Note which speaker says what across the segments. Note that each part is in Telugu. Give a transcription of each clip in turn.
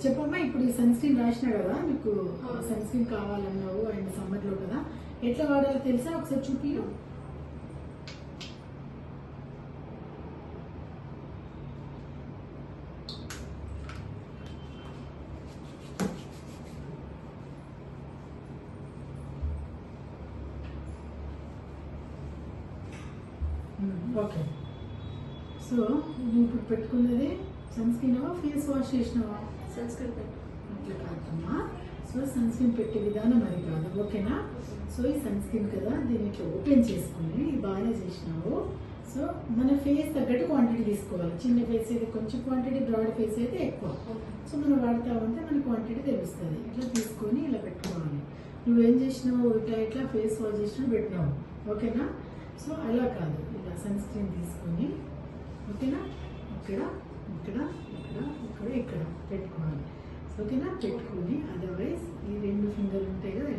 Speaker 1: చెప్పమ్మా, ఇప్పుడు ఈ సన్ స్క్రీన్ రాసినా కదా, మీకు సన్ స్క్రీన్ కావాలన్నావు అండ్ సమ్మర్ లో కదా, ఎట్లా వాడాలో తెలుసా? ఒకసారి చూపియు. ఓకే, సో నువ్వు ఇప్పుడు పెట్టుకున్నది సన్ స్క్రీన్ ఫేస్ వాష్ చేసినావా?
Speaker 2: సన్ స్క్రీన్ పెట్టు.
Speaker 1: అట్లా కాదమ్మా, సో సన్ స్క్రీన్ పెట్టే విధానం అది కాదు, ఓకేనా? సో ఈ సన్ స్క్రీన్ కదా, దీన్ని ఇట్లా ఓపెన్ చేసుకుని బాగా చేసినావు. సో మన ఫేస్ తగ్గట్టు క్వాంటిటీ తీసుకోవాలి. చిన్న ఫేస్ అయితే కొంచెం క్వాంటిటీ, బ్రాడ్ ఫేస్ అయితే ఎక్కువ. సో మనం వాడుతూ ఉంటే మన క్వాంటిటీ తెలుస్తుంది. ఇట్లా తీసుకొని ఇలా పెట్టుకోవాలి. నువ్వేం చేసినావు, ఇట్లా ఇట్లా ఫేస్ వాష్ చేసినా పెట్టినావు, ఓకేనా? సో అలా కాదు, ఇలా సన్ స్క్రీన్ తీసుకొని, ఓకేనా, ఇక్కడ ఇక్కడ ఇక్కడ ఇక్కడ ఇక్కడ పెట్టుకోవాలి, ఓకేనా? పెట్టుకొని అదర్వైజ్ ఈ 2 ఫింగర్లు ఉంటాయి కదా,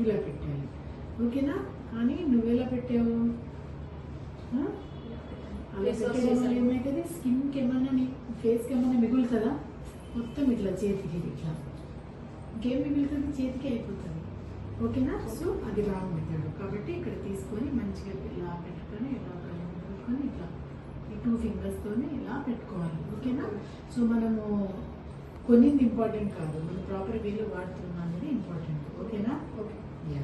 Speaker 1: ఇలా పెట్టాలి, ఓకేనా? కానీ నువ్వెలా పెట్టావు? అలా పెట్టడం వల్ల ఏమవుతుంది, స్కిన్కి ఏమన్నా ఫేస్కి ఏమన్నా మిగులుతుందా? మొత్తం ఇట్లా చేతికి ఇట్లా ఇంకేం మిగులుతుంది, చేతికి అయిపోతుంది, ఓకేనా? సో అది రాంగ్ మెథడ్. కాబట్టి ఇక్కడ తీసుకొని మంచిగా ఇలా పెట్టుకొని ఇలా పెట్టుకొని ఇట్లా ఈ 2 ఫింగర్స్తోనే ఇలా పెట్టుకోవాలి, ఓకేనా? సో మనము కొన్నింది ఇంపార్టెంట్ కాదు, మనం ప్రాపర్ వేలో వాడుతున్నాం అనేది ఇంపార్టెంట్, ఓకేనా? Okay, yeah.